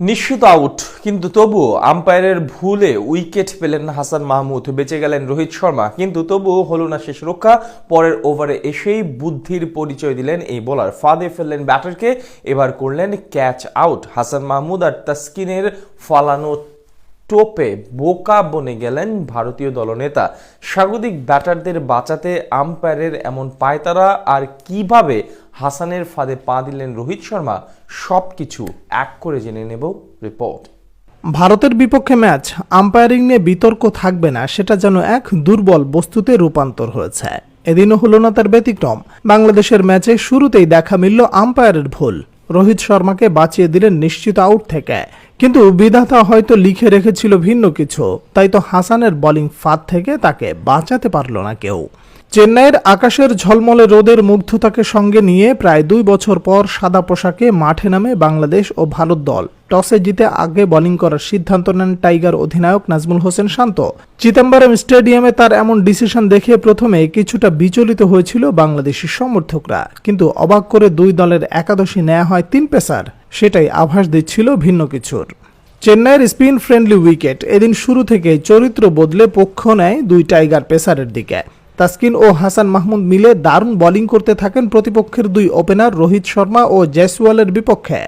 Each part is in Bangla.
নিশ্চিত আউট, কিন্তু তবুও আম্পায়ারের ভুলে উইকেট পেলেন হাসান মাহমুদ। বেঁচে গেলেন রোহিত শর্মা, কিন্তু তবুও হলো না শেষ রক্ষা। পরের ওভারে এসেই বুদ্ধির পরিচয় দিলেন এই বোলার, ফাঁদে ফেললেন ব্যাটারকে, এবার করলেন ক্যাচ আউট। হাসান মাহমুদ আর তাসকিনের ফালানো টোপে বোকা বনে গেলেন ভারতীয় দলনেতা। স্বাগতিক ব্যাটারদের বাঁচাতে আম্পায়ারের এমন পায়তারা, আর কিভাবে হাসানের ফাঁদে পা দিলেন রোহিত শর্মা, সবকিছু এক করে জেনে নেব রিপোর্ট। ভারতের বিপক্ষে ম্যাচ আম্পায়ারিং নিয়ে বিতর্ক থাকবে না, সেটা যেন এক দুর্বল বস্তুতে রূপান্তর হয়েছে। এদিনও হলো না তার ব্যতিক্রম। বাংলাদেশের ম্যাচে শুরুতেই দেখা মিলল আম্পায়ারের ভুল। রোহিত শর্মাকে বাঁচিয়ে দিলেন নিশ্চিত আউট থেকে, কিন্তু বিধাতা হয়তো লিখে রেখেছিল ভিন্ন কিছু। তাই তো হাসানের বোলিং ফাঁদ থেকে তাকে বাঁচাতে পারল না কেউ। চেন্নাইয়ের আকাশের ঝলমলে রোদের মুগ্ধতাকে সঙ্গে নিয়ে প্রায় 2 বছর পর সাদা পোশাকে মাঠে নামে বাংলাদেশ ও ভারত দল। টসে জিতে আগে বোলিং করার সিদ্ধান্ত নেন টাইগার অধিনায়ক নাজমুল হোসেন শান্ত। চিদম্বরম স্টেডিয়ামে তার এমন ডিসিশন দেখে প্রথমে কিছুটা বিচলিত হয়েছিল বাংলাদেশি সমর্থকরা, কিন্তু অবাক করে 2 দলের একাদশী নেওয়া হয় 3 পেসার, সেটাই আভাস দিচ্ছিল ভিন্ন কিছুর। চেন্নাইয়ের স্পিন ফ্রেন্ডলি উইকেট এদিন শুরু থেকে চরিত্র বদলে পক্ষ নেয় 2 টাইগার পেসারের দিকে। তাসকিন ও হাসান মাহমুদ মিলে দারুণ বোলিং করতে থাকেন প্রতিপক্ষের 2 ওপেনার রোহিত শর্মা ও জয়সওয়ালের বিপক্ষে।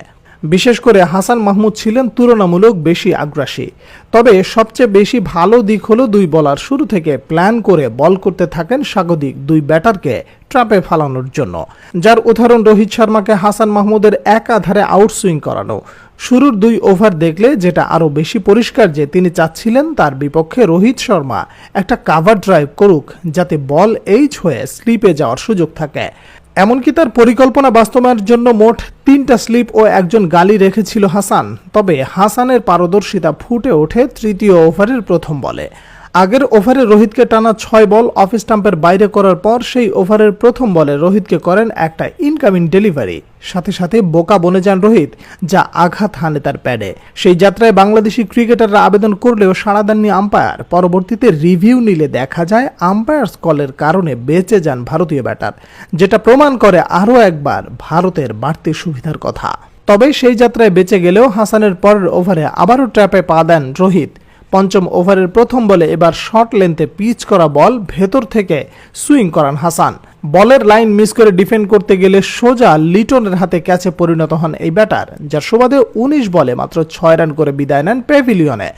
বিশেষ করে হাসান মাহমুদ ছিলেন তুলনামূলক বেশি আগ্রাসী। তবে সবচেয়ে বেশি ভালো দিক হলো 2 বোলার শুরু থেকে প্ল্যান করে বল করতে থাকেন স্বাগতিক 2 ব্যাটারকে ট্র্যাপে ফালানোর জন্য, যার উদাহরণ রোহিত শর্মাকে হাসান মাহমুদের একাধারে আউটসুইং করানো। শুরুর 2 ওভার দেখলে যেটা আরও বেশি পরিষ্কার যে তিনি চাচ্ছিলেন তার বিপক্ষে রোহিত শর্মা একটা কাভার ড্রাইভ করুক, যাতে বল এইচ হয়ে স্লিপে যাওয়ার সুযোগ থাকে। এমনকি তার পরিকল্পনা বাস্তবায়নের জন্য মোট 3টা স্লিপ ও 1জন গালি রেখেছিল হাসান। তবে হাসানের পারদর্শিতা ফুটে ওঠে 3য় ওভারের প্রথম বলে। আগের ওভারে রোহিতকে টানা 6 বল অফ স্টাম্পের বাইরে করার পর সেই ওভারের প্রথম বলে রোহিতকে করেন একটা ইনকামিং ডেলিভারি। সাথে সাথে বোকা বনে যান রোহিত, যা আঘাত হানে তার প্যাডে। সেই যাত্রায় বাংলাদেশি ক্রিকেটাররা আবেদন করলেও সাড়া দেননি আম্পায়ার। পরবর্তীতে রিভিউ নিলে দেখা যায় আম্পায়ার্স কলের কারণে বেঁচে যান ভারতীয় ব্যাটার, যেটা প্রমাণ করে আরও একবার ভারতের বাড়তি সুবিধার কথা। তবে সেই যাত্রায় বেঁচে গেলেও হাসানের পরের ওভারে আবারও ট্র্যাপে পা দেন রোহিত। 5ম ওভারের প্রথম বলে এবার শর্ট লেন্থে পিচ করা বল ভেতর থেকে সুইং করান হাসান। বলের লাইন মিস করে ডিফেন্ড করতে গেলে সোজা লিটনের হাতে ক্যাচে পরিণত হন এই ব্যাটার, যার সুবাদে 19 বলে মাত্র 6 রান করে বিদায় নেন প্যাভিলিয়নে।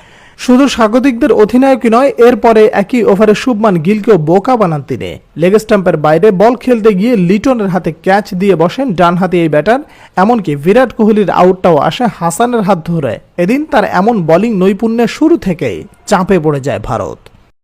শুধু স্বাগতিকদের অধিনায়কই নয়, এরপরে একই ওভারে শুভমান গিলকেও বোকা বানান তিনি। লেগ স্টাম্পের বাইরে বল খেলতে গিয়ে লিটনের হাতে ক্যাচ দিয়ে বসেন ডানহাতি এই ব্যাটার। এমনকি বিরাট কোহলির আউটটাও আসে হাসানের হাত ধরে। এদিন তার এমন বোলিং নৈপুণ্যের শুরু থেকেই চাপে পড়ে যায় ভারত।